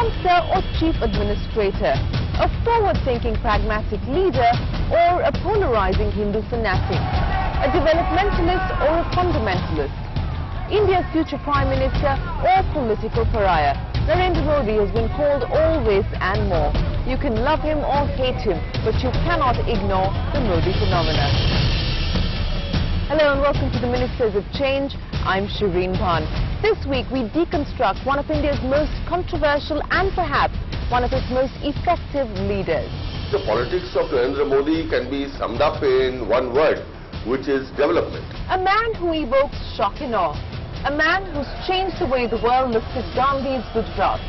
youngster or chief administrator, a forward-thinking pragmatic leader or a polarising Hindu fanatic, a developmentalist or a fundamentalist, India's future Prime Minister or political pariah. Narendra Modi has been called all this and more. You can love him or hate him, but you cannot ignore the Modi phenomena. Hello and welcome to the Ministers of Change. I'm Shireen Bhan. This week we deconstruct one of India's most controversial and perhaps one of its most effective leaders. The politics of Narendra Modi can be summed up in one word, which is development. A man who evokes shock and awe. A man who's changed the way the world looks at Gandhi's Gujarat.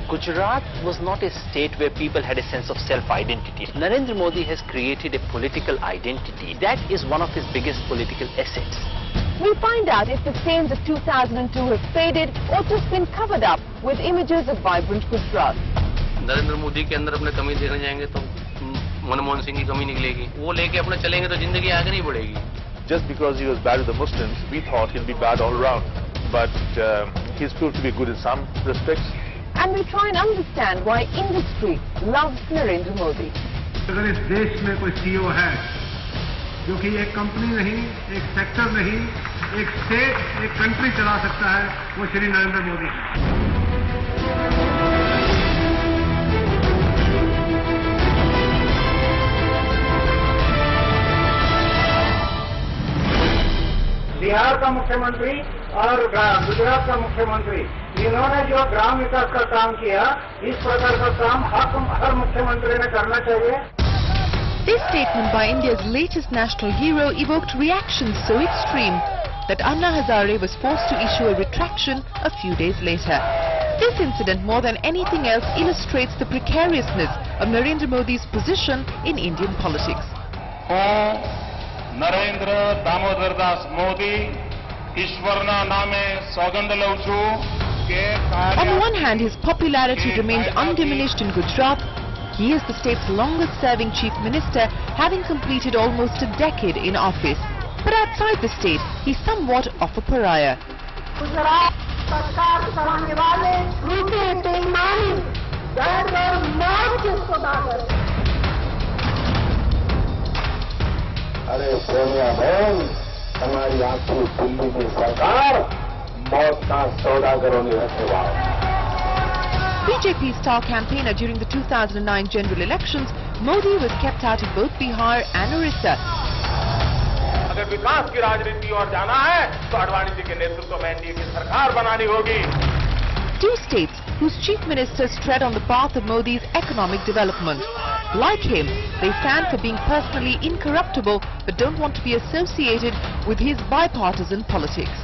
Gujarat was not a state where people had a sense of self-identity. Narendra Modi has created a political identity. That is one of his biggest political assets. We find out if the stains of 2002 have faded or just been covered up with images of vibrant Gujarat. Narendra Modi के अंदर अपने कमी देखने जाएंगे तो मनमोहन सिंह की कमी निकलेगी. वो लेके अपने चलेंगे तो जिंदगी आगे नहीं बढ़ेगी. Just because he was bad with the Muslims, we thought he'll be bad all around. But he's proved to be good in some respects. And we try and understand why industry loves Narendra Modi. अगर इस देश में कोई CEO है जो कि एक company नहीं, एक सेक्टर नहीं, एक स्टेट, एक कंट्री चला सकता है, वो श्री नरेंद्र मोदी है. बिहार का मुख्यमंत्री और गुजरात का मुख्यमंत्री, इन्होंने जो ग्राम विकास का काम किया, इस प्रकार का काम हर मुख्यमंत्री ने करना चाहिए. This statement by India's latest national hero evoked reactions so extreme that Anna Hazare was forced to issue a retraction a few days later. This incident more than anything else illustrates the precariousness of Narendra Modi's position in Indian politics. Narendra Damodardas Modi ઈશ્વરના નામે સોગંદ લઉં છું કે On the one hand, his popularity remained undiminished in Gujarat. He is the state's longest-serving chief minister, having completed almost a decade in office. But outside the state, he's somewhat of a pariah. Gujarat सरकार चलाने वाले झूठे बेईमानी दर्द और मौत के सौदागर. अरे सोनिया बहन, हमारी आंखों दिल्ली की सरकार मौत का सौदागरों ने रखवा. BJP star campaigner during the 2009 general elections, Modi was kept out in both Bihar and Orissa. अगर विकास की राजनीति और जाना है तो आडवाणी जी के नेतृत्व में एनडीए की सरकार बनानी होगी. Two states whose chief ministers tread on the path of Modi's economic development. Like him, they stand for being personally incorruptible but don't want to be associated with his bipartisan politics.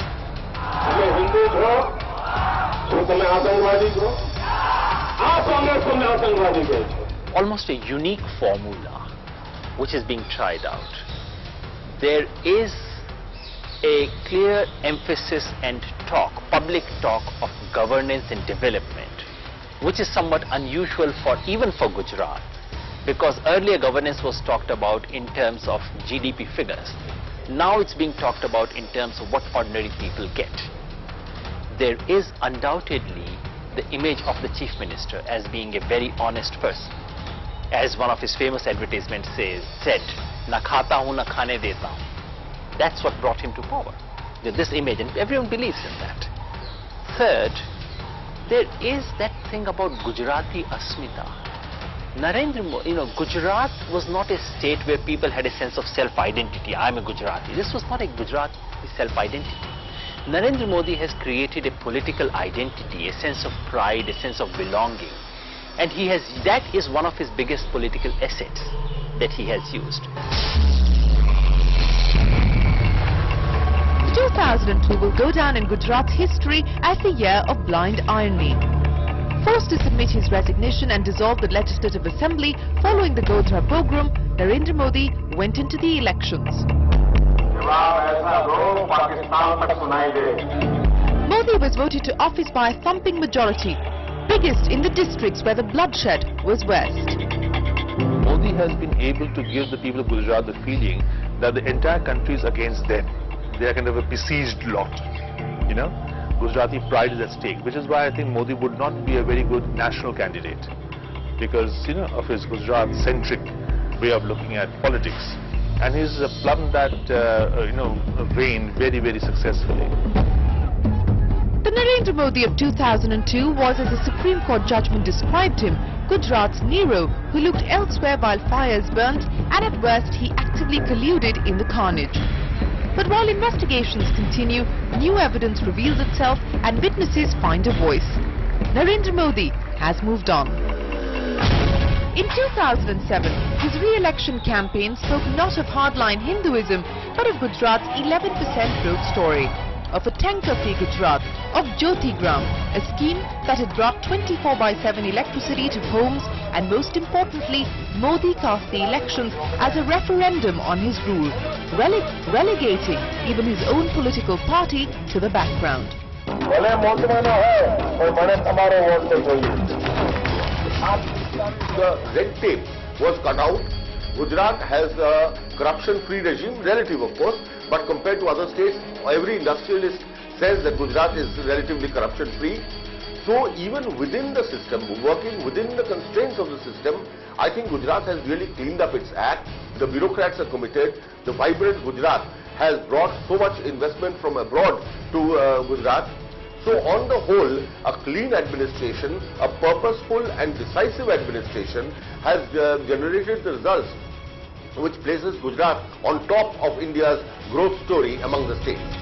Almost a unique formula which is being tried out. There is a clear emphasis and talk, public talk of governance and development, which is somewhat unusual even for Gujarat. Because earlier governance was talked about in terms of GDP figures. Now it's being talked about in terms of what ordinary people get. There is undoubtedly the image of the chief minister as being a very honest person. As one of his famous advertisements said, "Na khata hu na khane deta hu." That's what brought him to power. This image, and everyone believes in that. Third, there is that thing about Gujarati asmita. Narendra Modi, Gujarat was not a state where people had a sense of self-identity. I'm a Gujarati. This was not a Gujarati self-identity. Narendra Modi has created a political identity, a sense of pride, a sense of belonging. And that is one of his biggest political assets that he has used. 2002 will go down in Gujarat's history as the year of blind irony. Forced to submit his resignation and dissolve the Legislative Assembly following the Godhra pogrom, Narendra Modi went into the elections. Modi was voted to office by a thumping majority, biggest in the districts where the bloodshed was worst. Modi has been able to give the people of Gujarat the feeling that the entire country is against them. They are kind of a besieged lot, Gujarati pride is at stake, which is why I think Modi would not be a very good national candidate because, of his Gujarat-centric way of looking at politics. And he's plumbed that, vein very, very successfully. The Narendra Modi of 2002 was, as the Supreme Court judgment described him, Gujarat's Nero, who looked elsewhere while fires burnt, and at worst he actively colluded in the carnage. But while investigations continue, new evidence reveals itself and witnesses find a voice. Narendra Modi has moved on. In 2007, his re-election campaign spoke not of hardline Hinduism, but of Gujarat's 11% growth story, of a tanker-free Gujarat, of Jyoti Gram, a scheme that had brought 24/7 electricity to homes, and most importantly, Modi cast the elections as a referendum on his rule, relegating even his own political party to the background. The red tape was cut out. Gujarat has a corruption-free regime, relative of course, but compared to other states, every industrialist says that Gujarat is relatively corruption-free. So even within the system, working within the constraints of the system, I think Gujarat has really cleaned up its act. The bureaucrats are committed. The vibrant Gujarat has brought so much investment from abroad to Gujarat. So on the whole, a clean administration, a purposeful and decisive administration has generated the results which places Gujarat on top of India's growth story among the states.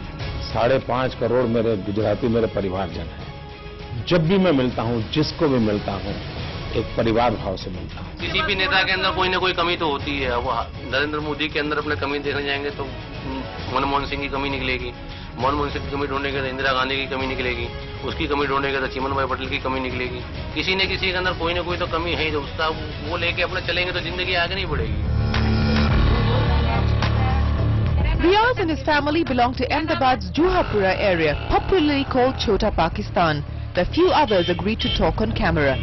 5.5 crore मेरे गुजराती मेरे परिवारजन हैं। जब भी मैं मिलता हूँ, जिसको भी मिलता हूँ, एक परिवार भाव से मिलता हूँ। किसी भी नेता के अंदर कोई ना कोई कमी तो होती है। वो नरेंद्र मोदी के अंदर अपने कमी देखने जाएंगे तो मनमोहन सिंह की कमी निकलेगी, मनमोहन सिंह की कमी ढूंढेंगे तो इंदिरा गांधी की कमी निकलेगी, उसकी कमी ढूंढेंगे तो चिमन भाई पटेल की कमी निकलेगी। किसी न किसी के अंदर कोई ना कोई तो कमी है ही, तो उसका वो लेके अपने चलेंगे तो जिंदगी आगे नहीं बढ़ेगी। Riaz and his family belong to Ahmedabad's Juhapura area, popularly called Chota Pakistan, where few others agreed to talk on camera.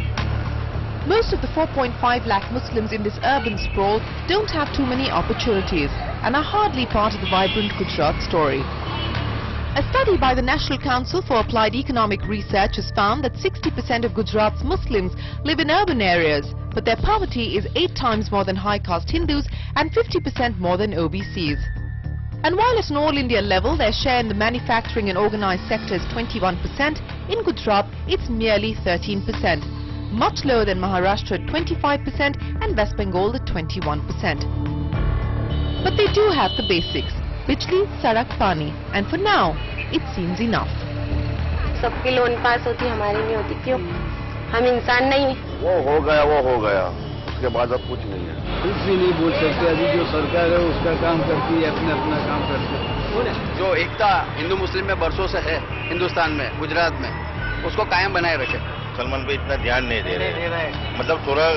Most of the 4.5 lakh Muslims in this urban sprawl don't have too many opportunities and are hardly part of the vibrant Gujarat story. A study by the National Council for Applied Economic Research has found that 60% of Gujarat's Muslims live in urban areas, but their poverty is 8 times more than high-caste Hindus and 50% more than OBCs. And while at an all-India level their share in the manufacturing and organised sector is 21%, in Gujarat it's merely 13%, much lower than Maharashtra at 25% and West Bengal at 21%. But they do have the basics, bijli, sadak, pani, and for now, it seems enough. सबकी loan pass होती, हमारी नहीं होती, क्यों? हम इंसान नहीं हैं। वो हो गया, उसके बाद अब कुछ नहीं है। कुछ भी नहीं बोल सकते, अभी जो सरकार है उसका काम करती है, अपना काम करती है। जो एकता हिंदू मुस्लिम में बरसों से है हिंदुस्तान में, गुजरात में, उसको कायम बनाए रखे। सलमान पे इतना ध्यान नहीं दे रहे, मतलब थोड़ा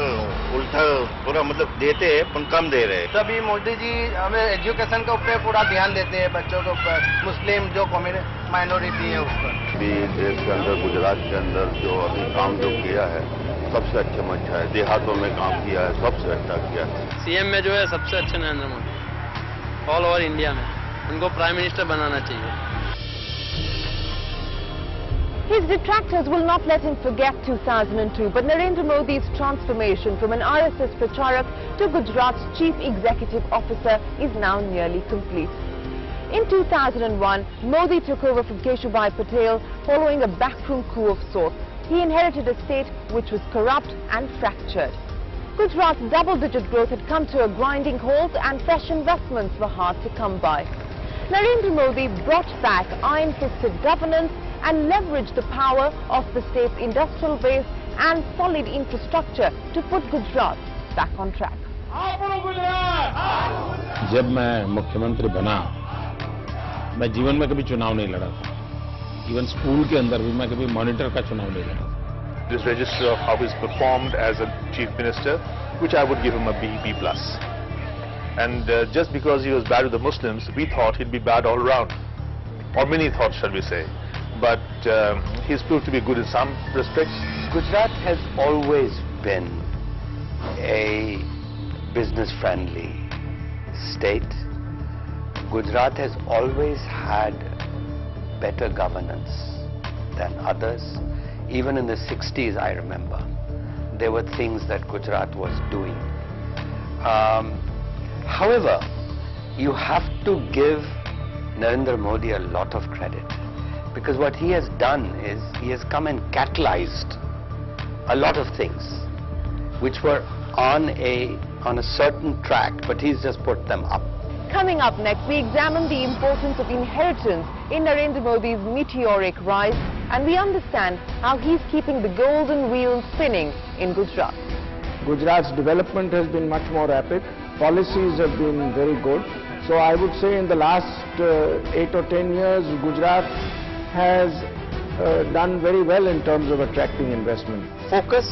उल्टा, थोड़ा मतलब देते हैं पर कम दे रहे। तभी मोदी जी हमें एजुकेशन के ऊपर पूरा ध्यान देते हैं, बच्चों के ऊपर, मुस्लिम जो कम्युनिटी माइनॉरिटी है उस पर। अभी देश के अंदर, गुजरात के अंदर जो अभी काम जो किया है सबसे अच्छा में अच्छा है, देहातों में काम किया है, सबसे अच्छा किया है। सीएम में जो है सबसे अच्छे Narendra Modi, all over India में उनको प्राइम मिनिस्टर बनाना चाहिए। His detractors will not let him forget 2002, but Narendra Modi's transformation from an RSS pracharak to Gujarat's chief executive officer is now nearly complete. In 2001, Modi took over from Keshubhai Patel following a backroom coup of sorts. He inherited a state which was corrupt and fractured. Gujarat's double-digit growth had come to a grinding halt and fresh investments were hard to come by. Narendra Modi brought back iron-fisted governance and leveraged the power of the state's industrial base and solid infrastructure to put Gujarat back on track. जब मैं मुख्यमंत्री बना, मैं जीवन में कभी चुनाव नहीं लड़ा था। इवन स्कूल के अंदर भी मैं कभी मॉनिटर का चुनाव नहीं लड़ा था। This register of how he's performed as a chief minister, which I would give him a B+. And just because he was bad with the Muslims, we thought he'd be bad all round, or many thought, shall we say. But he's proved to be good in some respects. Gujarat has always been a business-friendly state. Gujarat has always had better governance. than others. Even in the 60s, I remember, there were things that Gujarat was doing. However, you have to give Narendra Modi a lot of credit, because what he has done is he has come and catalyzed a lot of things which were on a certain track, but he's just put them up. Coming up next, we examine the importance of inheritance in Narendra Modi's meteoric rise, and we understand how he's keeping the golden wheel spinning in Gujarat. Gujarat's development has been much more rapid. Policies have been very good. So I would say in the last 8 or 10 years, Gujarat has done very well in terms of attracting investment. Focus,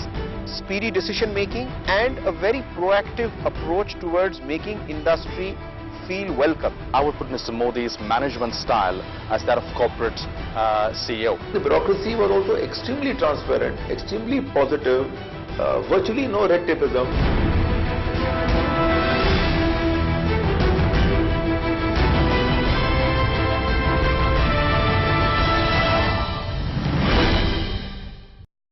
speedy decision making, and a very proactive approach towards making industry feel welcome. I would put Mr. Modi's management style as that of corporate CEO. The bureaucracy was also extremely transparent, extremely positive, virtually no red tapeism.